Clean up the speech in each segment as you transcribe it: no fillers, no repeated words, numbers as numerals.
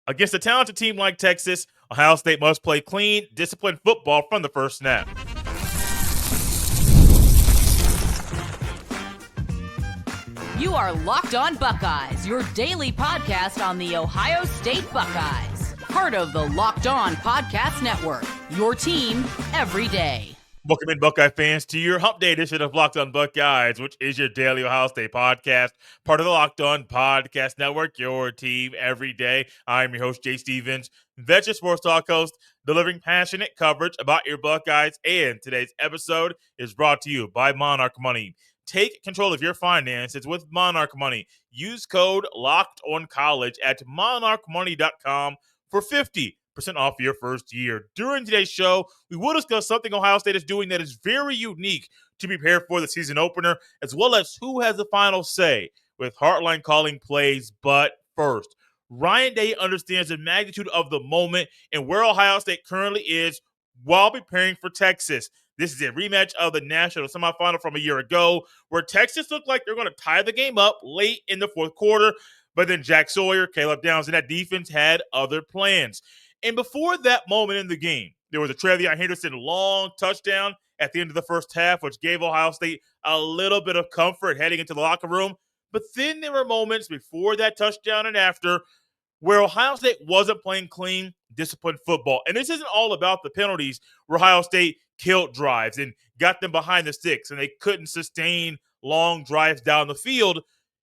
Against a talented team like Texas, Ohio State must play clean, disciplined football from the first snap. You are Locked On Buckeyes, your daily podcast on the Ohio State Buckeyes. Part of the Locked On Podcast Network, your team every day. Welcome in, Buckeye fans, to your Hump Day edition of Locked On Buckeyes, which is your daily Ohio State podcast, part of the Locked On Podcast Network, your team every day. I'm your host, Jay Stevens, veteran sports talk host, delivering passionate coverage about your Buckeyes, and today's episode is brought to you by Monarch Money. Take control of your finances with Monarch Money. Use code LOCKEDONCollege at monarchmoney.com for 50% off your first year. During today's show, we will discuss something Ohio State is doing that is very unique to prepare for the season opener, as well as who has the final say with Hartline calling plays. But first, Ryan Day understands the magnitude of the moment and where Ohio State currently is while preparing for Texas. This is a rematch of the national semifinal from a year ago, where Texas looked like they're going to tie the game up late in the fourth quarter, but then Jack Sawyer, Caleb Downs, and that defense had other plans. And before that moment in the game, there was a Trevion Henderson long touchdown at the end of the first half, which gave Ohio State a little bit of comfort heading into the locker room. But then there were moments before that touchdown and after where Ohio State wasn't playing clean, disciplined football. And this isn't all about the penalties where Ohio State killed drives and got them behind the sticks and they couldn't sustain long drives down the field.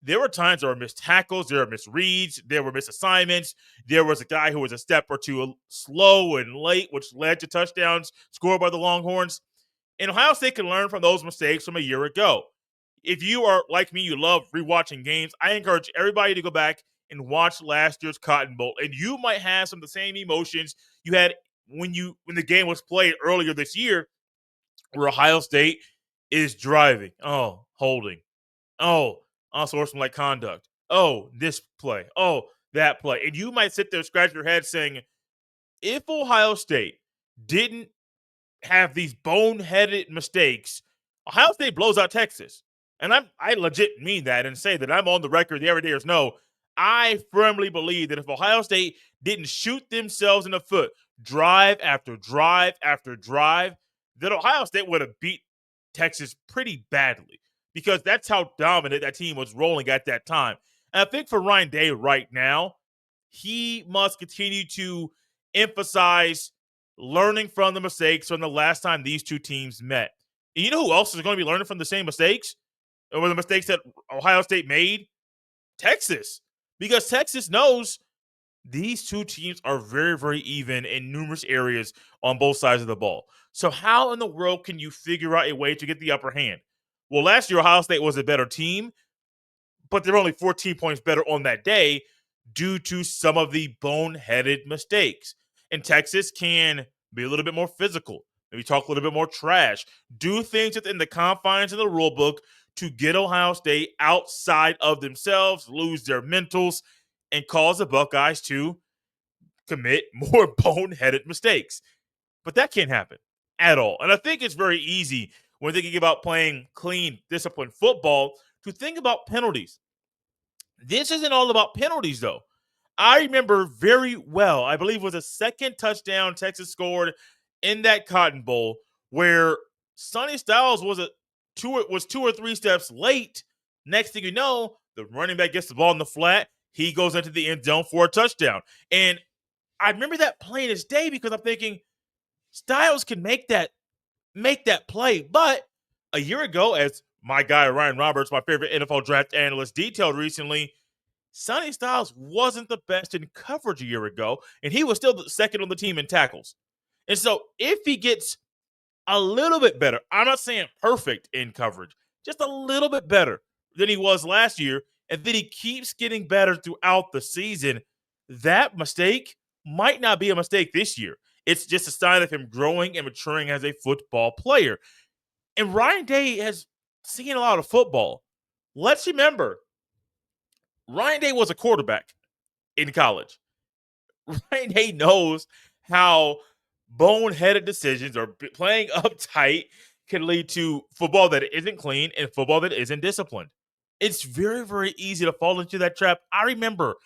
There were times there were missed tackles, there were missed reads, there were missed assignments. There was a guy who was a step or two slow and late, which led to touchdowns scored by the Longhorns. And Ohio State can learn from those mistakes from a year ago. If you are like me, you love rewatching games, I encourage everybody to go back and watch last year's Cotton Bowl. And you might have some of the same emotions you had when the game was played earlier this year, where Ohio State is driving. Oh, holding. Oh, unsportsmanlike conduct. Oh, this play. Oh, that play. And you might sit there and scratch your head saying, if Ohio State didn't have these boneheaded mistakes, Ohio State blows out Texas. And I legit mean that and say that I'm on the record. The everydayers know I firmly believe that if Ohio State didn't shoot themselves in the foot drive after drive after drive, that Ohio State would have beat Texas pretty badly, because that's how dominant that team was rolling at that time. And I think for Ryan Day right now, he must continue to emphasize learning from the mistakes from the last time these two teams met. And you know who else is going to be learning from the same mistakes? Or the mistakes that Ohio State made? Texas. Because Texas knows these two teams are very, very even in numerous areas on both sides of the ball. So how in the world can you figure out a way to get the upper hand? Well, last year, Ohio State was a better team, but they're only 14 points better on that day due to some of the boneheaded mistakes. And Texas can be a little bit more physical, maybe talk a little bit more trash, do things within the confines of the rule book to get Ohio State outside of themselves, lose their mentals, and cause the Buckeyes to commit more boneheaded mistakes. But that can't happen at all. And I think it's very easy when thinking about playing clean, disciplined football to think about penalties. This isn't all about penalties, though. I remember very well, I believe it was a second touchdown Texas scored in that Cotton Bowl where Sonny Styles was two or three steps late. Next thing you know, the running back gets the ball in the flat. He goes into the end zone for a touchdown. And I remember that plain as day because I'm thinking Styles can make that play. But a year ago, as my guy Ryan Roberts, my favorite NFL draft analyst, detailed recently, Sonny Styles wasn't the best in coverage a year ago, and he was still the second on the team in tackles. And so if he gets a little bit better, I'm not saying perfect in coverage, just a little bit better than he was last year, and then he keeps getting better throughout the season, that mistake might not be a mistake this year. It's just a sign of him growing and maturing as a football player. And Ryan Day has seen a lot of football. Let's remember, Ryan Day was a quarterback in college. Ryan Day knows how boneheaded decisions or playing uptight can lead to football that isn't clean and football that isn't disciplined. It's very, very easy to fall into that trap. I remember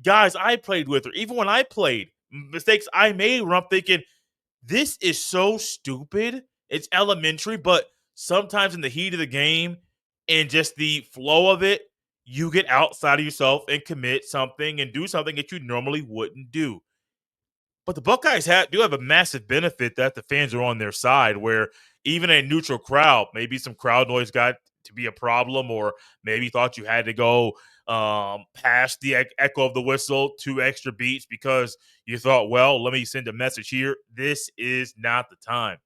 guys I played with, or even when I played, mistakes I made where I'm thinking, this is so stupid. It's elementary, but sometimes in the heat of the game and just the flow of it, you get outside of yourself and commit something and do something that you normally wouldn't do. But the Buckeyes do have a massive benefit that the fans are on their side, where even a neutral crowd, maybe some crowd noise got to be a problem, or maybe thought you had to go past the echo of the whistle 2 extra beats because you thought, well, let me send a message here. This is not the time.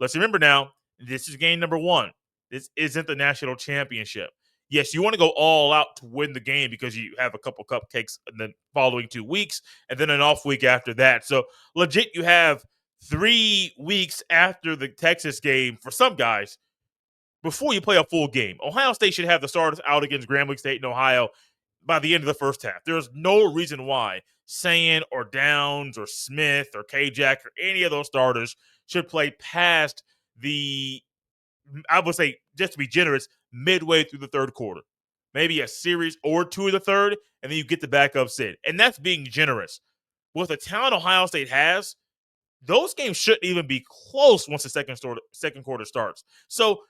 Let's remember now, this is game number 1. This isn't the national championship. Yes, you want to go all out to win the game because you have a couple cupcakes in the following 2 weeks and then an off week after that. So legit, you have 3 weeks after the Texas game for some guys before you play a full game. Ohio State should have the starters out against Grambling State and Ohio by the end of the first half. There's no reason why Sand or Downs or Smith or K-Jack or any of those starters should play past the, I would say, just to be generous, midway through the third quarter. Maybe a series or 2 of the third, and then you get the backup sit. And that's being generous. With the talent Ohio State has, those games shouldn't even be close once the second quarter starts. So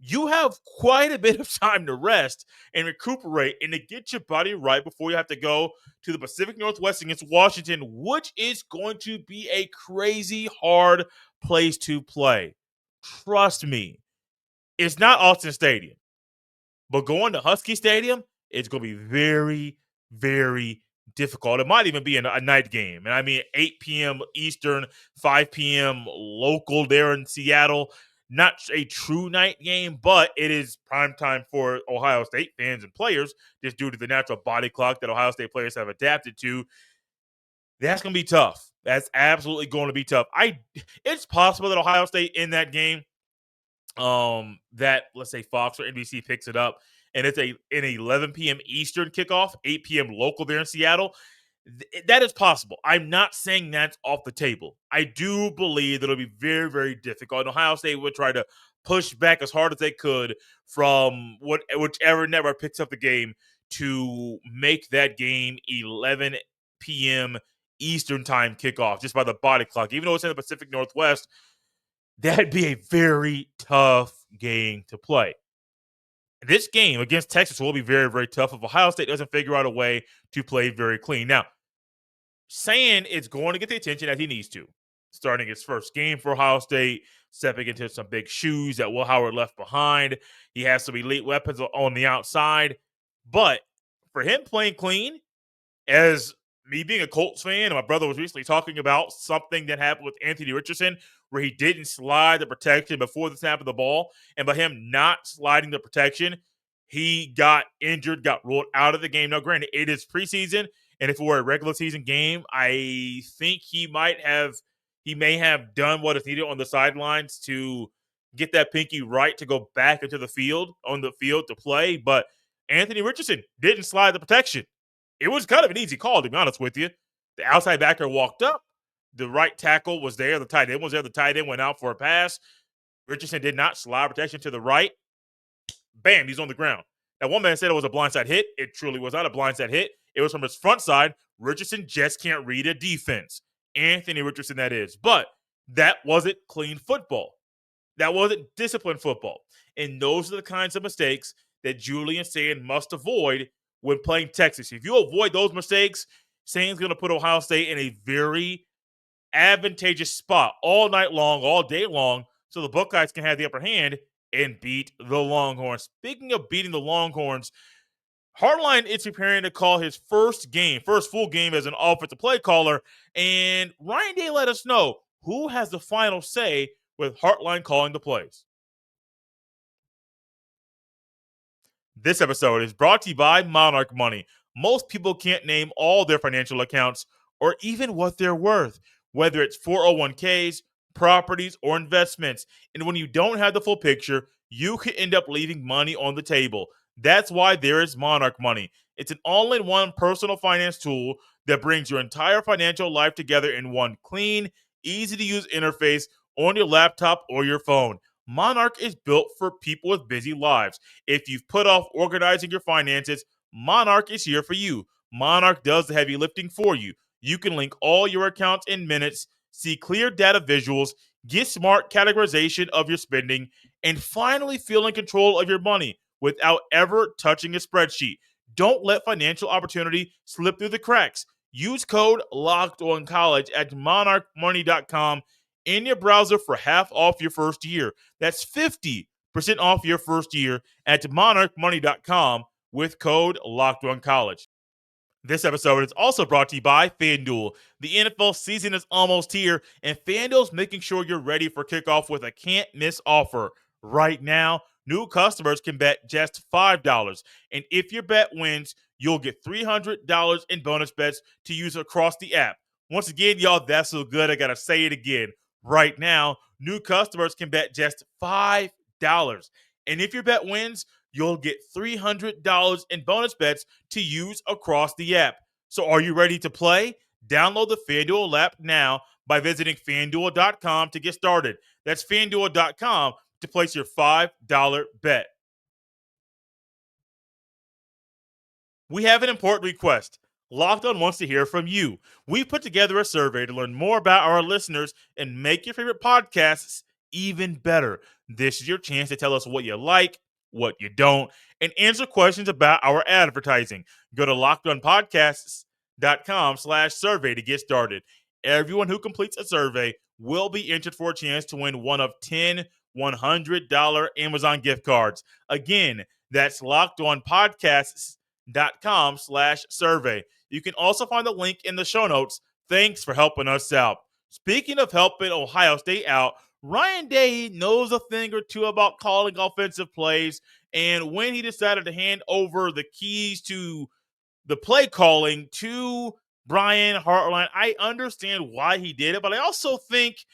you have quite a bit of time to rest and recuperate and to get your body right before you have to go to the Pacific Northwest against Washington, which is going to be a crazy hard place to play. Trust me. It's not Austin Stadium, but going to Husky Stadium, it's going to be very, very difficult. It might even be a night game. And I mean, 8 p.m. Eastern, 5 p.m. local there in Seattle. Not a true night game, but it is prime time for Ohio State fans and players just due to the natural body clock that Ohio State players have adapted to. That's going to be tough. That's absolutely going to be tough. It's possible that Ohio State in that game, that let's say Fox or NBC picks it up and it's an 11 p.m. Eastern kickoff, 8 p.m. local there in Seattle. That is possible. I'm not saying that's off the table. I do believe that it'll be very, very difficult. And Ohio State would try to push back as hard as they could from whichever network picks up the game to make that game 11 p.m. Eastern time kickoff just by the body clock. Even though it's in the Pacific Northwest, that'd be a very tough game to play. This game against Texas will be very, very tough if Ohio State doesn't figure out a way to play very clean. Now, Sand is going to get the attention that he needs to. Starting his first game for Ohio State, stepping into some big shoes that Will Howard left behind. He has some elite weapons on the outside. But for him playing clean, as me being a Colts fan, and my brother was recently talking about something that happened with Anthony Richardson where he didn't slide the protection before the snap of the ball. And by him not sliding the protection, he got injured, got ruled out of the game. Now, granted, it is preseason, and if it were a regular season game, I think he may have done what is needed on the sidelines to get that pinky right to go back into the field, to play. But Anthony Richardson didn't slide the protection. It was kind of an easy call, to be honest with you. The outside backer walked up. The right tackle was there. The tight end was there. The tight end went out for a pass. Richardson did not slide protection to the right. Bam, he's on the ground. Now, one man said it was a blindside hit. It truly was not a blindside hit. It was from his front side. Richardson just can't read a defense. Anthony Richardson, that is. But that wasn't clean football. That wasn't disciplined football. And those are the kinds of mistakes that Julian Sand must avoid when playing Texas. If you avoid those mistakes, Sand's going to put Ohio State in a very advantageous spot all night long, all day long, so the Buckeyes can have the upper hand and beat the Longhorns. Speaking of beating the Longhorns, Hartline is preparing to call his first full game as an offensive play caller, and Ryan Day let us know who has the final say with Hartline calling the plays. This episode is brought to you by Monarch Money. Most people can't name all their financial accounts or even what they're worth, whether it's 401ks, properties, or investments. And when you don't have the full picture, you could end up leaving money on the table. That's why there is Monarch Money. It's an all-in-one personal finance tool that brings your entire financial life together in one clean, easy-to-use interface on your laptop or your phone. Monarch is built for people with busy lives. If you've put off organizing your finances, Monarch is here for you. Monarch does the heavy lifting for you. You can link all your accounts in minutes, see clear data visuals, get smart categorization of your spending, and finally feel in control of your money without ever touching a spreadsheet. Don't let financial opportunity slip through the cracks. Use code LOCKEDONCollege at monarchmoney.com in your browser for half off your first year. That's 50% off your first year at monarchmoney.com with code LOCKEDONCollege. This episode is also brought to you by FanDuel. The NFL season is almost here, and FanDuel's making sure you're ready for kickoff with a can't-miss offer. Right now, new customers can bet just $5, and if your bet wins, you'll get $300 in bonus bets to use across the app. Once again, y'all, that's so good, I gotta say it again. Right now, new customers can bet just $5, and if your bet wins, you'll get $300 in bonus bets to use across the app. So are you ready to play? Download the FanDuel app now by visiting FanDuel.com to get started. That's FanDuel.com to place your $5 bet. We have an important request. Locked On wants to hear from you. We put together a survey to learn more about our listeners and make your favorite podcasts even better. This is your chance to tell us what you like, what you don't, and answer questions about our advertising. Go to lockedonpodcasts.com/survey to get started. Everyone who completes a survey will be entered for a chance to win one of 10 $100 Amazon gift cards. Again, that's lockedonpodcasts.com/survey. You can also find the link in the show notes. Thanks for helping us out. Speaking of helping Ohio State out, Ryan Day knows a thing or two about calling offensive plays, and when he decided to hand over the keys to the play calling to Brian Hartline, I understand why he did it, but I also think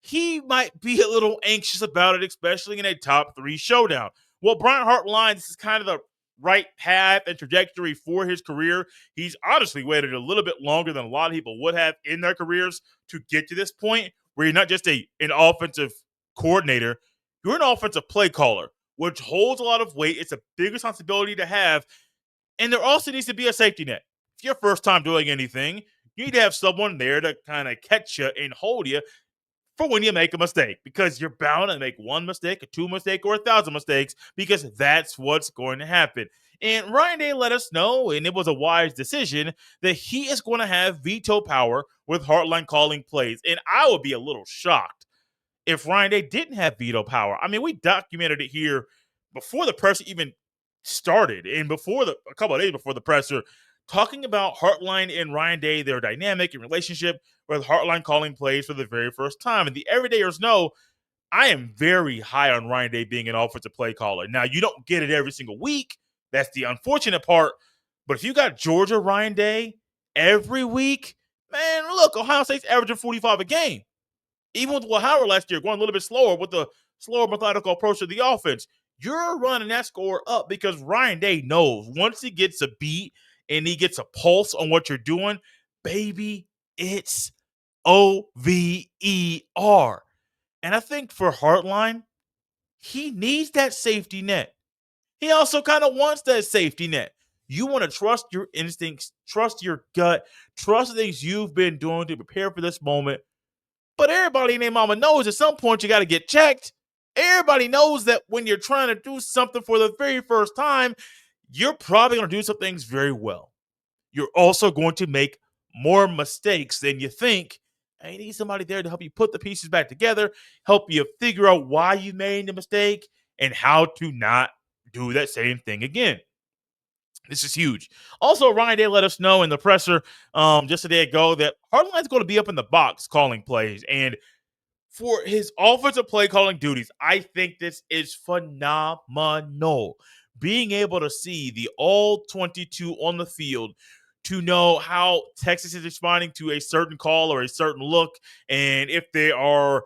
he might be a little anxious about it, especially in a top 3 showdown. Well, Brian Hartline, this is kind of the right path and trajectory for his career. He's honestly waited a little bit longer than a lot of people would have in their careers to get to this point where you're not just an offensive coordinator, you're an offensive play caller, which holds a lot of weight. It's a big responsibility to have. And there also needs to be a safety net. If you're first time doing anything, you need to have someone there to kind of catch you and hold you for when you make a mistake, because you're bound to make one mistake, a 2 mistake, or 1,000 mistakes, because that's what's going to happen. And Ryan Day let us know, and it was a wise decision, that he is going to have veto power with Hartline calling plays. And I would be a little shocked if Ryan Day didn't have veto power. I mean, we documented it here before the presser even started, and a couple of days before the presser, talking about Hartline and Ryan Day, their dynamic and relationship, with Hartline calling plays for the very first time. And the everydayers know I am very high on Ryan Day being an offensive play caller. Now, you don't get it every single week. That's the unfortunate part. But if you got Georgia Ryan Day every week, man, look, Ohio State's averaging 45 a game. Even with Will Howard last year, going a little bit slower with the slower methodical approach to the offense, you're running that score up because Ryan Day knows once he gets a beat and he gets a pulse on what you're doing, baby, it's OVER. And I think for Hartline, he needs that safety net. He also kind of wants that safety net. You want to trust your instincts, trust your gut, trust the things you've been doing to prepare for this moment. But everybody and their mama knows at some point you got to get checked. Everybody knows that when you're trying to do something for the very first time, you're probably going to do some things very well. You're also going to make more mistakes than you think. And you need somebody there to help you put the pieces back together, help you figure out why you made the mistake and how to not do that same thing again. This is huge. Also, Ryan Day let us know in the presser just a day ago that Hartline's going to be up in the box calling plays. And for his offensive play calling duties, I think this is phenomenal. Being able to see the all 22 on the field, to know how Texas is responding to a certain call or a certain look, and if they are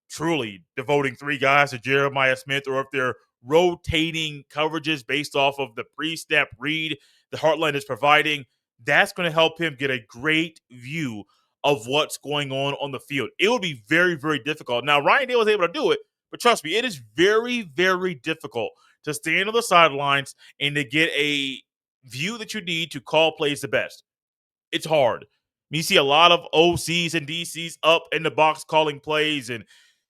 truly devoting 3 guys to Jeremiah Smith, or if they're rotating coverages based off of the pre-snap read the Hartline is providing, that's going to help him get a great view of what's going on the field. It will be very, very difficult. Now, Ryan Day was able to do it, but trust me, it is very, very difficult to stand on the sidelines and to get a view that you need to call plays the best. It's hard. You see a lot of OCs and DCs up in the box calling plays, and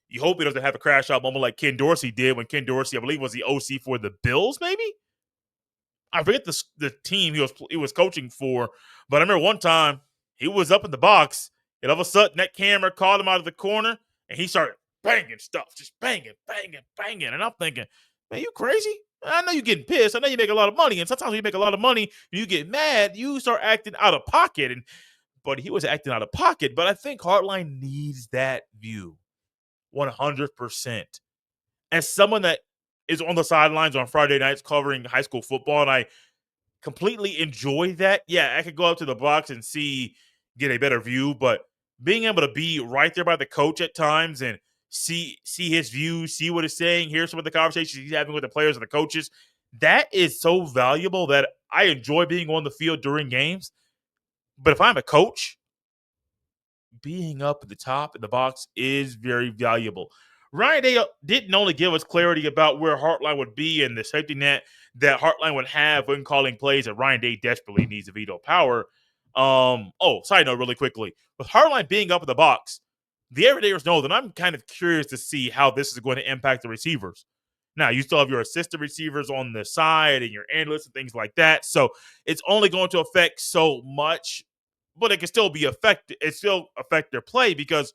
you hope he doesn't have a crash out moment like Ken Dorsey did when Ken Dorsey, I believe, was the OC for the Bills, maybe? I forget the team he was coaching for, but I remember one time he was up in the box, and all of a sudden that camera called him out of the corner, and he started banging stuff, just banging, banging, banging. And I'm thinking, man, you crazy? I know you're getting pissed. I know you make a lot of money, and sometimes when you make a lot of money, you get mad, you start acting out of pocket. But he was acting out of pocket. But I think Hartline needs that view 100%. As someone that is on the sidelines on Friday nights covering high school football, and I completely enjoy that. Yeah, I could go up to the box and get a better view, but being able to be right there by the coach at times and see his view, see what he's saying, hear some of the conversations he's having with the players and the coaches, that is so valuable that I enjoy being on the field during games. But if I'm a coach, being up at the top in the box is very valuable. Ryan Day didn't only give us clarity about where Hartline would be and the safety net that Hartline would have when calling plays that Ryan Day desperately needs a veto power. Side note really quickly. With Hartline being up in the box, the everydayers know that I'm kind of curious to see how this is going to impact the receivers. Now, you still have your assistant receivers on the side and your analysts and things like that. So it's only going to affect so much, but it can still be affected. It still affect their play because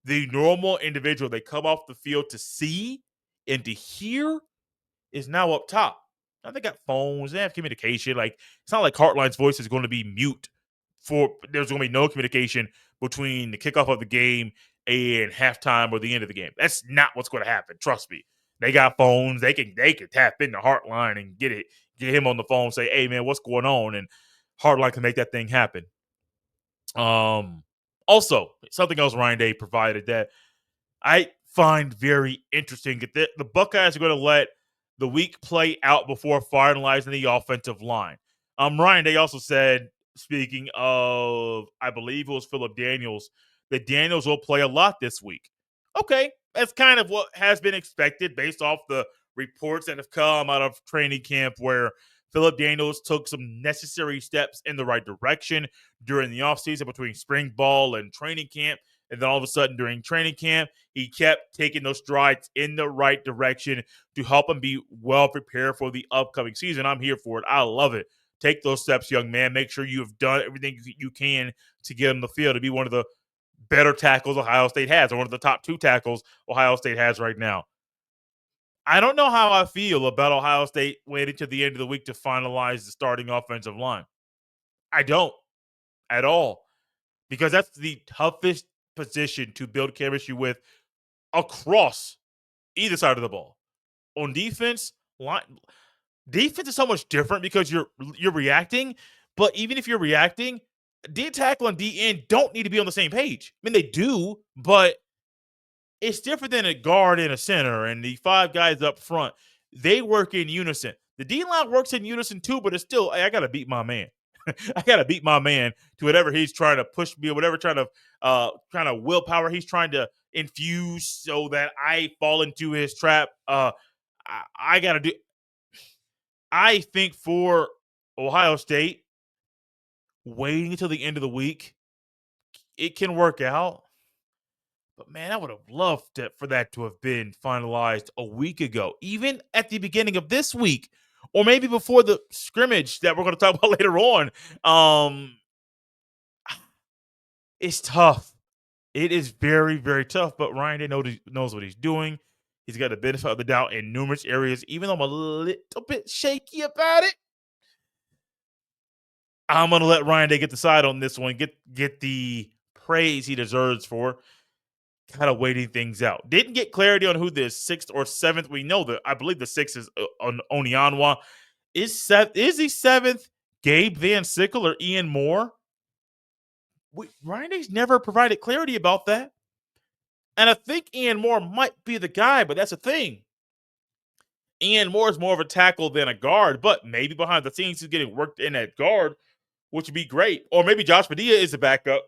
the normal individual they come off the field to see and to hear is now up top. Now they got phones, they have communication. Like it's not like Hartline's voice is going to be mute there's going to be no communication between the kickoff of the game and halftime or the end of the game. That's not what's going to happen. Trust me. They got phones. They can tap into Hartline and get him on the phone. Say, hey man, what's going on? And Hartline can make that thing happen. Also, something else Ryan Day provided that I find very interesting. The Buckeyes are going to let the week play out before finalizing the offensive line. Ryan Day also said, speaking of, I believe it was Philip Daniels, that Daniels will play a lot this week. Okay, that's kind of what has been expected based off the reports that have come out of training camp where Philip Daniels took some necessary steps in the right direction during the offseason between spring ball and training camp. And then all of a sudden during training camp, he kept taking those strides in the right direction to help him be well prepared for the upcoming season. I'm here for it. I love it. Take those steps, young man. Make sure you have done everything you can to get on the field to be one of the better tackles Ohio State has, or one of the top 2 tackles Ohio State has right now. I don't know how I feel about Ohio State waiting to the end of the week to finalize the starting offensive line. I don't at all, because that's the toughest position to build chemistry with across either side of the ball. On defense is so much different because you're reacting, but even if you're reacting, D tackle and D end don't need to be on the same page. I mean, they do, but it's different than a guard and a center and the 5 guys up front. They work in unison. The D-line works in unison too, but it's still, hey, I got to beat my man. I got to beat my man to whatever he's trying to push me or whatever kind of willpower he's trying to infuse so that I fall into his trap. I got to do. I think for Ohio State, waiting until the end of the week, it can work out. But man, I would have loved for that to have been finalized a week ago, even at the beginning of this week, or maybe before the scrimmage that we're going to talk about later on. It's tough. It is very, very tough. But Ryan Day knows what he's doing. He's got the benefit of the doubt in numerous areas, even though I'm a little bit shaky about it. I'm going to let Ryan Day get the side on this one, get the praise he deserves for kind of waiting things out. Didn't get clarity on who the 6th or 7th. We know that I believe the 6th is on Onyanwa. Is the 7th Gabe Van Sickle or Ian Moore? Ryan Day's never provided clarity about that. And I think Ian Moore might be the guy, but that's the thing. Ian Moore is more of a tackle than a guard, but maybe behind the scenes he's getting worked in at guard, which would be great. Or maybe Josh Padilla is the backup,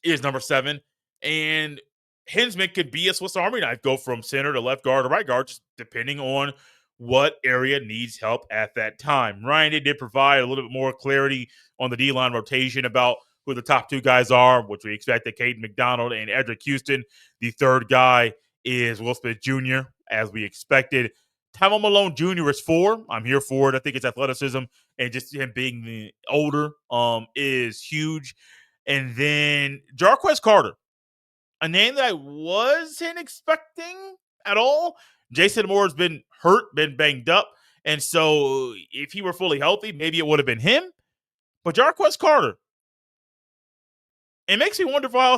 is number 7. And Hinsman could be a Swiss Army knife, go from center to left guard or right guard, just depending on what area needs help at that time. Ryan did provide a little bit more clarity on the D-line rotation about who the top two guys are, which we expected, Kayden McDonald and Edric Houston. The third guy is Will Smith Jr., as we expected. Tyrone Malone Jr. is 4. I'm here for it. I think his athleticism and just him being older is huge. And then Jarquez Carter, a name that I wasn't expecting at all. Jason Moore's been hurt, been banged up. And so if he were fully healthy, maybe it would have been him. But Jarquez Carter, it makes me wonder if Ohio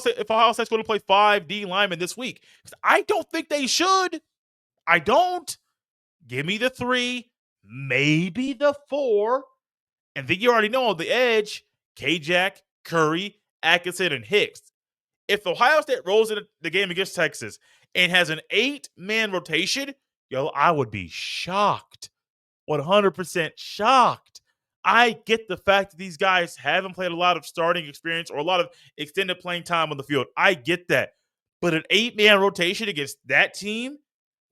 State's going to play 5 D linemen this week. I don't think they should. I don't. Give me the 3, maybe the 4. And then you already know on the edge, K-Jack, Curry, Atkinson, and Hicks. If Ohio State rolls in the game against Texas and has an 8-man rotation, I would be shocked. 100% shocked. I get the fact that these guys haven't played a lot of starting experience or a lot of extended playing time on the field. I get that. But an 8-man rotation against that team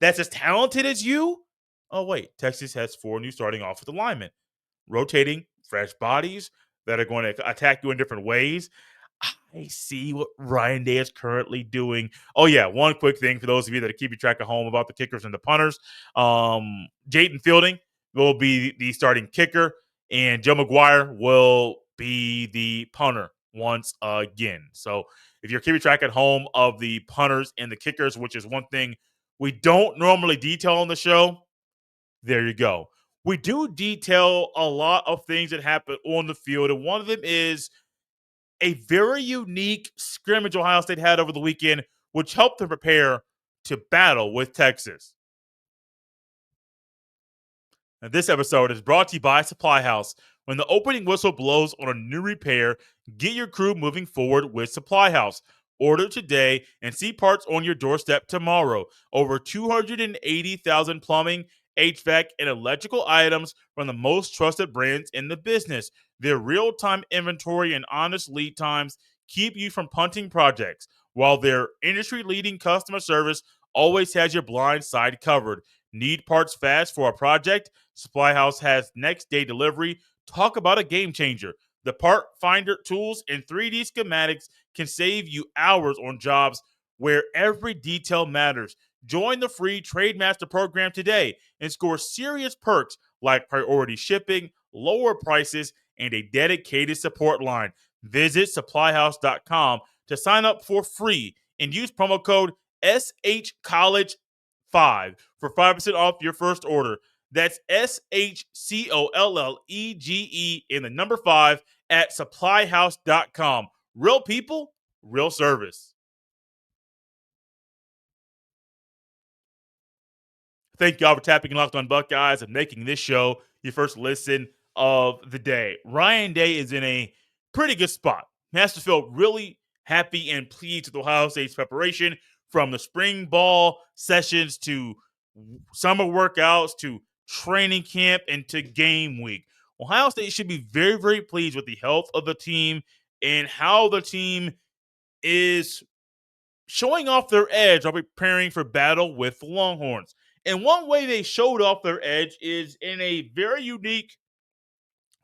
that's as talented as you? Oh, wait. Texas has 4 new starting offensive linemen. Rotating fresh bodies that are going to attack you in different ways. I see what Ryan Day is currently doing. Oh, yeah. One quick thing for those of you that are keeping track at home about the kickers and the punters. Jayden Fielding will be the starting kicker, and Joe McGuire will be the punter once again. So if you're keeping track at home of the punters and the kickers, which is one thing we don't normally detail on the show, there you go. We do detail a lot of things that happen on the field, and one of them is a very unique scrimmage Ohio State had over the weekend, which helped them prepare to battle with Texas. Now, this episode is brought to you by Supply House. When the opening whistle blows on a new repair, get your crew moving forward with Supply House. Order today and see parts on your doorstep tomorrow. Over 280,000 plumbing, HVAC, and electrical items from the most trusted brands in the business. Their real-time inventory and honest lead times keep you from punting projects, while their industry-leading customer service always has your blind side covered. Need parts fast for a project? Supply House has next-day delivery. Talk about a game changer. The part finder tools and 3D schematics can save you hours on jobs where every detail matters. Join the free Trademaster program today and score serious perks like priority shipping, lower prices, and a dedicated support line. Visit supplyhouse.com to sign up for free and use promo code SHCollege5 for 5% off your first order. That's SHCOLLEGE in the number 5 at supplyhouse.com. Real people, real service. Thank y'all for tapping Locked On Buckeyes and making this show your first listen of the day. Ryan Day is in a pretty good spot. He has to feel really happy and pleased with Ohio State's preparation, from the spring ball sessions to summer workouts to training camp and to game week. Ohio State should be very, very pleased with the health of the team and how the team is showing off their edge while preparing for battle with the Longhorns. And one way they showed off their edge is in a very unique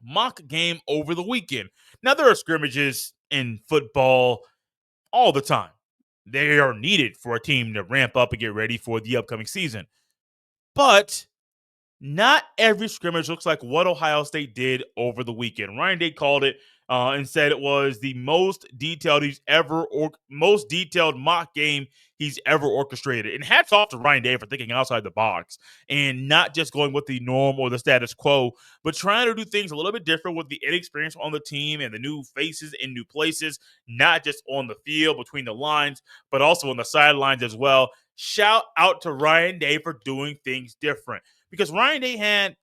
mock game over the weekend. Now, there are scrimmages in football all the time. They are needed for a team to ramp up and get ready for the upcoming season. But not every scrimmage looks like what Ohio State did over the weekend. Ryan Day called it and said it was the most detailed mock game he's ever orchestrated. And hats off to Ryan Day for thinking outside the box and not just going with the norm or the status quo, but trying to do things a little bit different with the inexperience on the team and the new faces in new places, not just on the field between the lines, but also on the sidelines as well. Shout out to Ryan Day for doing things different, because Ryan Day had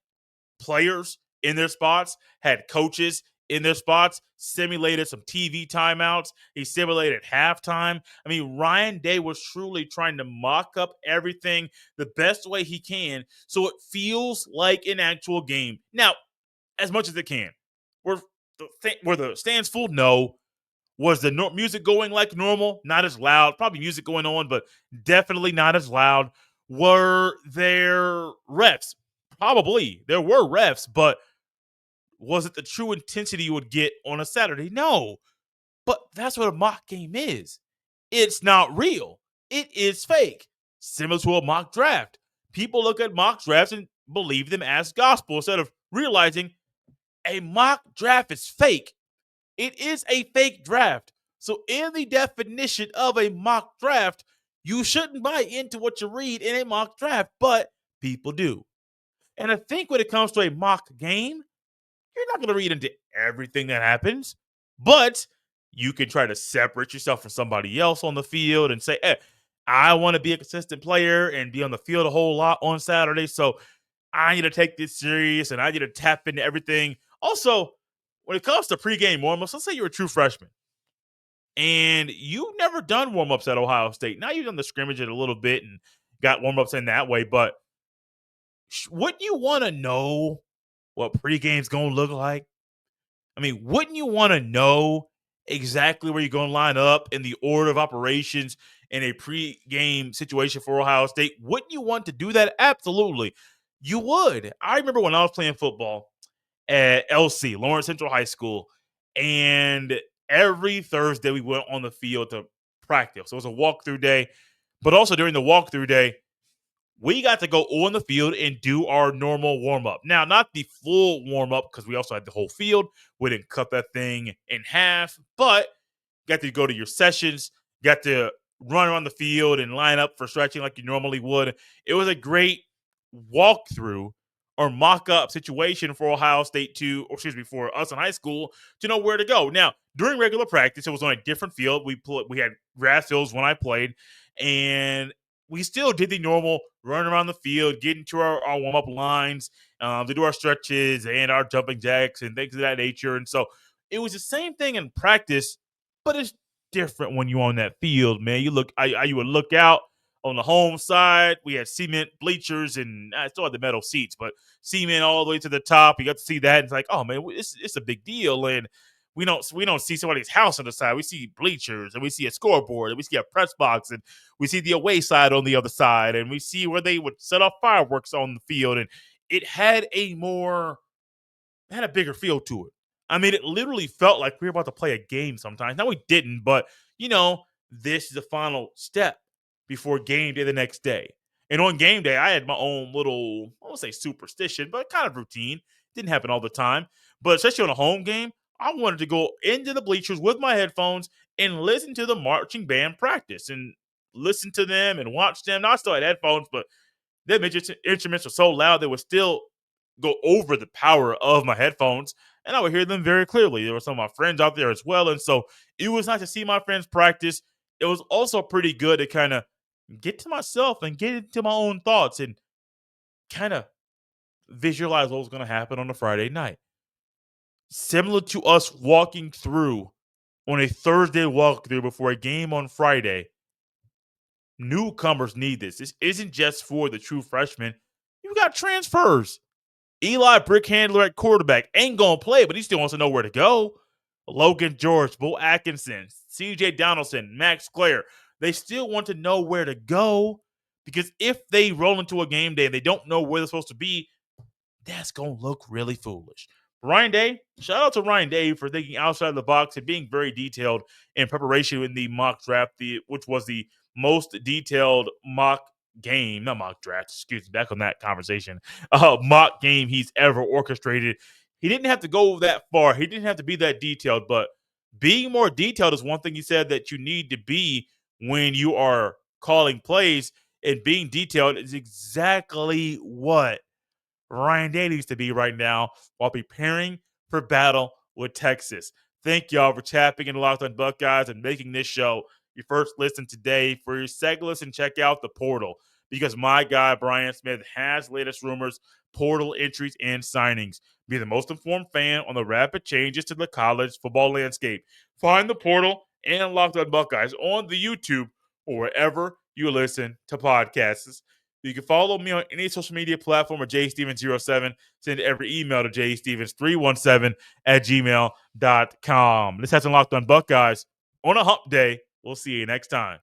players in their spots, had coaches in their spots, simulated some TV timeouts. He simulated halftime. I mean, Ryan Day was truly trying to mock up everything the best way he can so it feels like an actual game. Now, as much as it can. Were the stands full? No. Was the music going like normal? Not as loud. Probably music going on, but definitely not as loud. Were there refs Probably. There were refs, but was it the true intensity you would get on a Saturday? No. But that's what a mock game is. It's not real. It is fake. Similar to a mock draft. People look at mock drafts and believe them as gospel instead of realizing a mock draft is fake. It is a fake draft. So, in the definition of a mock draft, you shouldn't buy into what you read in a mock draft, but people do. And I think when it comes to a mock game, you're not going to read into everything that happens, but you can try to separate yourself from somebody else on the field and say, hey, I want to be a consistent player and be on the field a whole lot on Saturday. So I need to take this serious and I need to tap into everything. Also, when it comes to pregame warmups, let's say you're a true freshman and you've never done warmups at Ohio State. Now you've done the scrimmage a little bit and got warmups in that way, but wouldn't you want to know what pregame's going to look like? I mean, wouldn't you want to know exactly where you're going to line up in the order of operations in a pregame situation for Ohio State? Wouldn't you want to do that? Absolutely. You would. I remember when I was playing football at LC, Lawrence Central High School, and every Thursday we went on the field to practice. So it was a walkthrough day, but also during the walkthrough day, we got to go on the field and do our normal warm-up. Now, not the full warm-up because we also had the whole field. We didn't cut that thing in half, but got to go to your sessions, got to run around the field and line up for stretching like you normally would. It was a great walkthrough or mock-up situation for Ohio State for us in high school to know where to go. Now, during regular practice, it was on a different field. We had grass fields when I played, and we still did the normal run around the field, get into our warm-up lines, to do our stretches and our jumping jacks and things of that nature. And so it was the same thing in practice, but it's different when you're on that field, man. You would look out on the home side. We had cement bleachers and I still had the metal seats, but cement all the way to the top. You got to see that. And it's like, oh man, it's a big deal. And we don't see somebody's house on the side. We see bleachers and we see a scoreboard and we see a press box and we see the away side on the other side and we see where they would set off fireworks on the field. And it had a bigger feel to it. I mean, it literally felt like we were about to play a game sometimes. Now we didn't, but this is the final step before game day the next day. And on game day, I had my own little, I won't say superstition, but kind of routine. Didn't happen all the time. But especially on a home game, I wanted to go into the bleachers with my headphones and listen to the marching band practice and listen to them and watch them. Now, I still had headphones, but their instruments were so loud they would still go over the power of my headphones, and I would hear them very clearly. There were some of my friends out there as well, and so it was nice to see my friends practice. It was also pretty good to kind of get to myself and get into my own thoughts and kind of visualize what was going to happen on a Friday night. Similar to us walking through on a Thursday walkthrough before a game on Friday, newcomers need this. This isn't just for the true freshmen. You got transfers. Eli Brickhandler at quarterback ain't going to play, but he still wants to know where to go. Logan George, Bo Atkinson, CJ Donaldson, Max Clare, they still want to know where to go because if they roll into a game day and they don't know where they're supposed to be, that's going to look really foolish. Ryan Day, shout out to Ryan Day for thinking outside the box and being very detailed in preparation in the mock draft, which was the most detailed mock game, not mock draft, excuse me, back on that conversation, mock game he's ever orchestrated. He didn't have to go that far. He didn't have to be that detailed, but being more detailed is one thing he said that you need to be when you are calling plays, and being detailed is exactly what Ryan Day needs to be right now while preparing for battle with Texas. Thank y'all for tapping in Locked On Buckeyes and making this show your first listen today. For your second listen, check out the portal because my guy Brian Smith has latest rumors, portal entries, and signings. Be the most informed fan on the rapid changes to the college football landscape. Find the portal and Locked On Buckeyes on the YouTube or wherever you listen to podcasts. You can follow me on any social media platform at jstevens07. Send every email to jstevens317@gmail.com. This has been Locked On Buckeyes on a hump day. We'll see you next time.